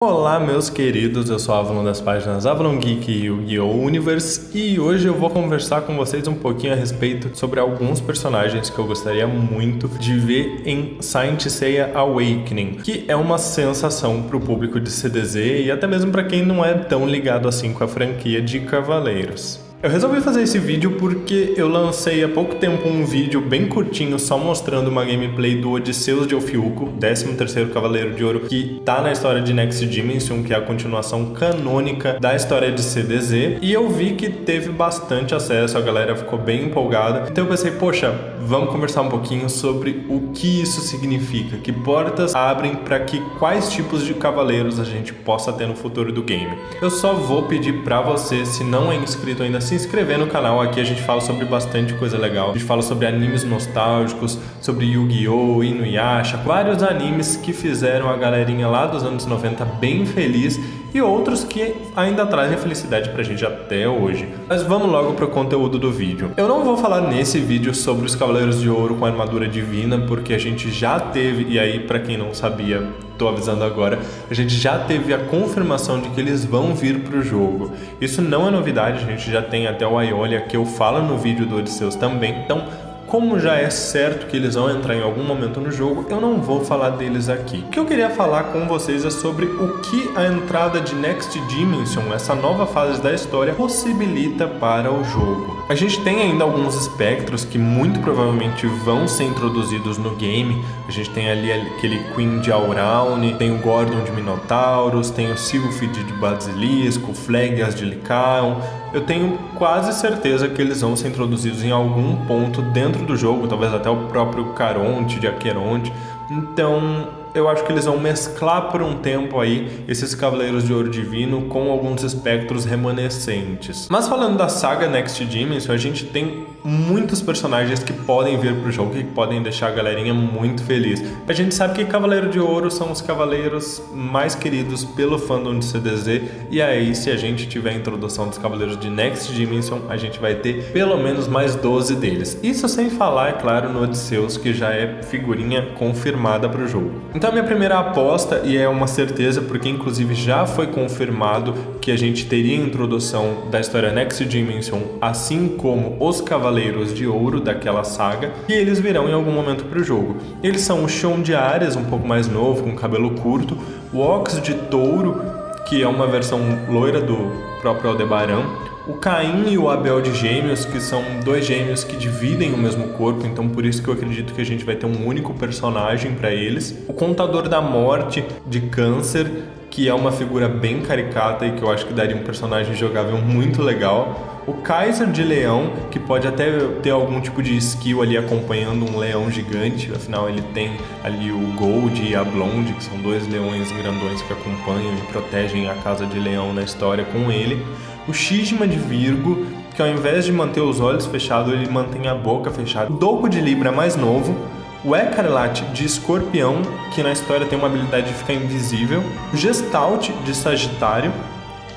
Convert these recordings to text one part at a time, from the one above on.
Olá, meus queridos, eu sou o Avalon das páginas Avalon Geek e Yu-Gi-Oh! Universe e hoje eu vou conversar com vocês um pouquinho a respeito sobre alguns personagens que eu gostaria muito de ver em Saint Seiya Awakening, que é uma sensação para o público de CDZ e até mesmo para quem não é tão ligado assim com a franquia de Cavaleiros. Eu resolvi fazer esse vídeo porque eu lancei há pouco tempo um vídeo bem curtinho só mostrando uma gameplay do Odisseus de Ofiuco, 13º Cavaleiro de Ouro, que tá na história de Next Dimension, que é a continuação canônica da história de CDZ, e eu vi que teve bastante acesso, a galera ficou bem empolgada, então eu pensei, poxa, vamos conversar um pouquinho sobre o que isso significa, que portas abrem para que quais tipos de cavaleiros a gente possa ter no futuro do game. Eu só vou pedir para você, se não é inscrito ainda, se inscrever no canal. Aqui a gente fala sobre bastante coisa legal. A gente fala sobre animes nostálgicos, sobre Yu-Gi-Oh!, Inuyasha, vários animes que fizeram a galerinha lá dos anos 90 bem feliz e outros que ainda trazem felicidade pra gente até hoje. Mas vamos logo pro conteúdo do vídeo. Eu não vou falar nesse vídeo sobre os Cavaleiros de Ouro com a armadura divina, porque a gente já teve, e aí pra quem não sabia, tô avisando agora, a gente já teve a confirmação de que eles vão vir pro jogo. Isso não é novidade, a gente já tem até o Aiolia, que eu falo no vídeo do Odisseus também, então como já é certo que eles vão entrar em algum momento no jogo, eu não vou falar deles aqui. O que eu queria falar com vocês é sobre o que a entrada de Next Dimension, essa nova fase da história, possibilita para o jogo. A gente tem ainda alguns espectros que muito provavelmente vão ser introduzidos no game. A gente tem ali aquele Queen de Auraune, tem o Gordon de Minotaurus, tem o Sylphid de Basilisco, o Flegias de Lycaon. Eu tenho quase certeza que eles vão ser introduzidos em algum ponto dentro do jogo, talvez até o próprio Caronte de Aqueronte. Então eu acho que eles vão mesclar por um tempo aí esses Cavaleiros de Ouro Divino com alguns espectros remanescentes. Mas falando da saga Next Dimension, a gente tem muitos personagens que podem vir pro jogo e que podem deixar a galerinha muito feliz. A gente sabe que Cavaleiro de Ouro são os cavaleiros mais queridos pelo fandom de CDZ, e aí se a gente tiver a introdução dos Cavaleiros de Next Dimension, a gente vai ter pelo menos mais 12 deles. Isso sem falar, é claro, no Odisseus, que já é figurinha confirmada pro jogo. Então a minha primeira aposta, e é uma certeza porque inclusive já foi confirmado que a gente teria a introdução da história Next Dimension, assim como os Cavaleiros de Ouro daquela saga, e eles virão em algum momento para o jogo. Eles são o Shon de Ares, um pouco mais novo, com cabelo curto, o Ox de Touro, que é uma versão loira do próprio Aldebaran, o Caim e o Abel de Gêmeos, que são dois gêmeos que dividem o mesmo corpo, então por isso que eu acredito que a gente vai ter um único personagem para eles. O Contador da Morte de Câncer, que é uma figura bem caricata e que eu acho que daria um personagem jogável muito legal. O Kaiser de Leão, que pode até ter algum tipo de skill ali acompanhando um leão gigante, afinal ele tem ali o Gold e a Blonde, que são dois leões grandões que acompanham e protegem a Casa de Leão na história com ele. O Shishima de Virgo, que ao invés de manter os olhos fechados, ele mantém a boca fechada. O Douco de Libra mais novo. O Ecarlate de Escorpião, que na história tem uma habilidade de ficar invisível. O Gestalt de Sagitário.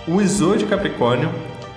O Izo de Capricórnio.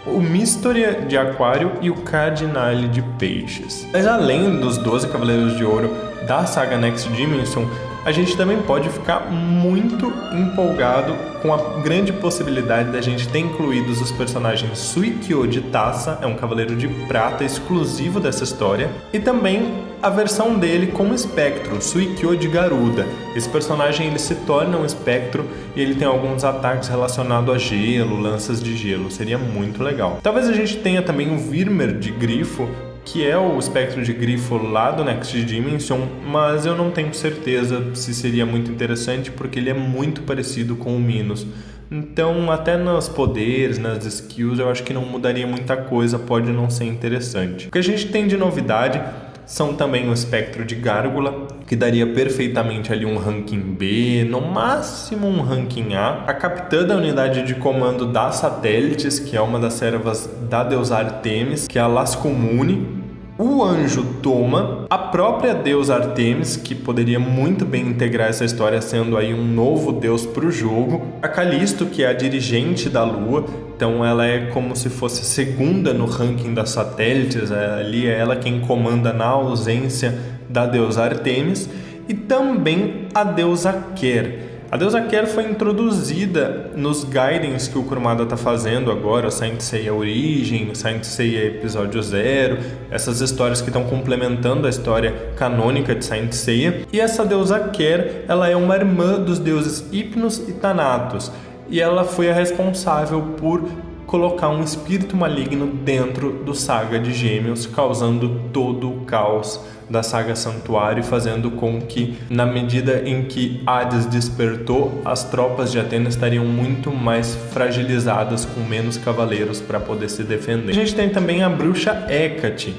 O Mystoria de Aquário e o Cardinale de Peixes. Mas além dos 12 Cavaleiros de Ouro da saga Next Dimension, a gente também pode ficar muito empolgado com a grande possibilidade da gente ter incluídos os personagens Suikyo de Taça, é um cavaleiro de prata exclusivo dessa história, e também a versão dele como espectro, Suikyo de Garuda. Esse personagem ele se torna um espectro e ele tem alguns ataques relacionados a gelo, lanças de gelo, seria muito legal. Talvez a gente tenha também o Virmer de Grifo, que é o espectro de Grifo lá do Next Dimension, mas eu não tenho certeza se seria muito interessante porque ele é muito parecido com o Minos. Então, até nos poderes, nas skills, eu acho que não mudaria muita coisa, pode não ser interessante. O que a gente tem de novidade são também o espectro de Gárgula, que daria perfeitamente ali um ranking B, no máximo um ranking A. A capitã da unidade de comando das satélites, que é uma das servas da deusa Artemis, que é a Lascomune. O anjo Toma, a própria deusa Artemis, que poderia muito bem integrar essa história sendo aí um novo deus para o jogo. A Calisto, que é a dirigente da lua, então ela é como se fosse segunda no ranking das satélites, ali é ela quem comanda na ausência da deusa Artemis. E também a deusa Ker. A deusa Ker foi introduzida nos guidings que o Kurumada está fazendo agora, Saint Seiya Origem, Saint Seiya Episódio 0, essas histórias que estão complementando a história canônica de Saint Seiya. E essa deusa Ker, ela é uma irmã dos deuses Hypnos e Thanatos, e ela foi a responsável por colocar um espírito maligno dentro do Saga de Gêmeos, causando todo o caos da Saga Santuário, fazendo com que, na medida em que Hades despertou, as tropas de Atena estariam muito mais fragilizadas, com menos cavaleiros para poder se defender. A gente tem também a bruxa Hecate,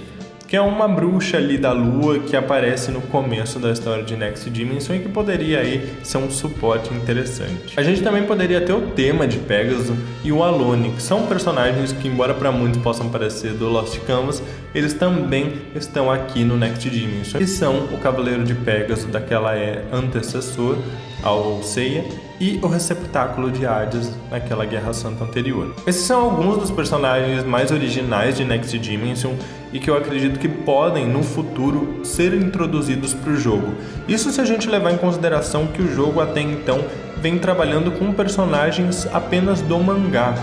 que é uma bruxa ali da lua que aparece no começo da história de Next Dimension e que poderia aí ser um suporte interessante. A gente também poderia ter o tema de Pégaso e o Alone, que são personagens que, embora para muitos possam parecer do Lost Canvas, eles também estão aqui no Next Dimension, que são o Cavaleiro de Pégaso, daquela antecessor ao Seiya, e o receptáculo de Hades naquela Guerra Santa anterior. Esses são alguns dos personagens mais originais de Next Dimension e que eu acredito que podem, no futuro, ser introduzidos para o jogo. Isso se a gente levar em consideração que o jogo até então vem trabalhando com personagens apenas do mangá.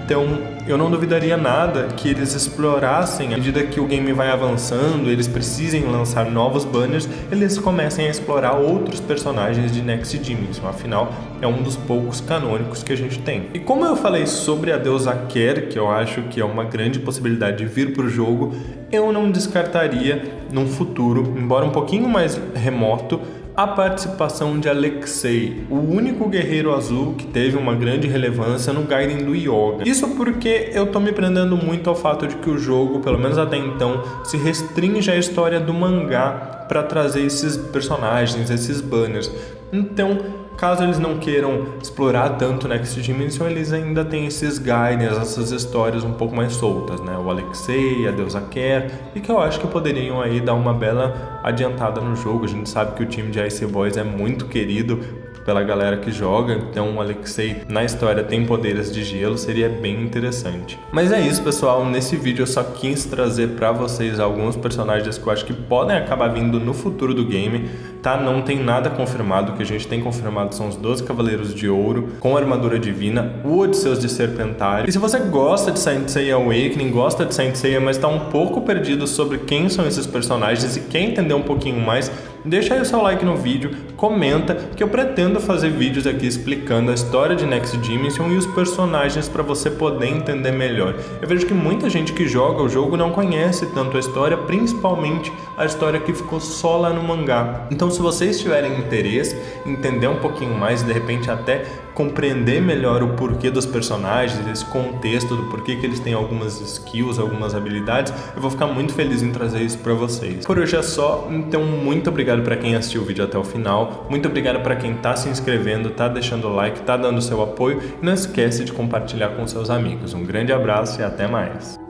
Então, eu não duvidaria nada que eles explorassem, à medida que o game vai avançando, eles precisem lançar novos banners, eles comecem a explorar outros personagens de Next Dimension, afinal, é um dos poucos canônicos que a gente tem. E como eu falei sobre a deusa Ker, que eu acho que é uma grande possibilidade de vir para o jogo, eu não descartaria, num futuro, embora um pouquinho mais remoto, a participação de Alexei, o único guerreiro azul que teve uma grande relevância no Gaiden do Yoga. Isso porque eu tô me prendendo muito ao fato de que o jogo, pelo menos até então, se restringe à história do mangá para trazer esses personagens, esses banners. Então, caso eles não queiram explorar tanto Next Dimension, eles ainda têm esses guidings, essas histórias um pouco mais soltas, né? O Alexei, a deusa Ker, e que eu acho que poderiam aí dar uma bela adiantada no jogo. A gente sabe que o time de Ice Boys é muito querido pela galera que joga, então o Alexei na história tem poderes de gelo, seria bem interessante. Mas é isso, pessoal, nesse vídeo eu só quis trazer para vocês alguns personagens que eu acho que podem acabar vindo no futuro do game, tá? Não tem nada confirmado, o que a gente tem confirmado são os 12 Cavaleiros de Ouro com armadura divina, o Odisseus de Serpentário. E se você gosta de Saint Seiya Awakening, gosta de Saint Seiya, mas tá um pouco perdido sobre quem são esses personagens e quer entender um pouquinho mais, deixa aí o seu like no vídeo, comenta, que eu pretendo fazer vídeos aqui explicando a história de Next Dimension e os personagens para você poder entender melhor. Eu vejo que muita gente que joga o jogo não conhece tanto a história, principalmente a história que ficou só lá no mangá. Então, se vocês tiverem interesse em entender um pouquinho mais, de repente até compreender melhor o porquê dos personagens, esse contexto do porquê que eles têm algumas skills, algumas habilidades, eu vou ficar muito feliz em trazer isso para vocês. Por hoje é só, então muito obrigado para quem assistiu o vídeo até o final, muito obrigado para quem tá se inscrevendo, tá deixando o like, tá dando seu apoio, e não esquece de compartilhar com seus amigos. Um grande abraço e até mais!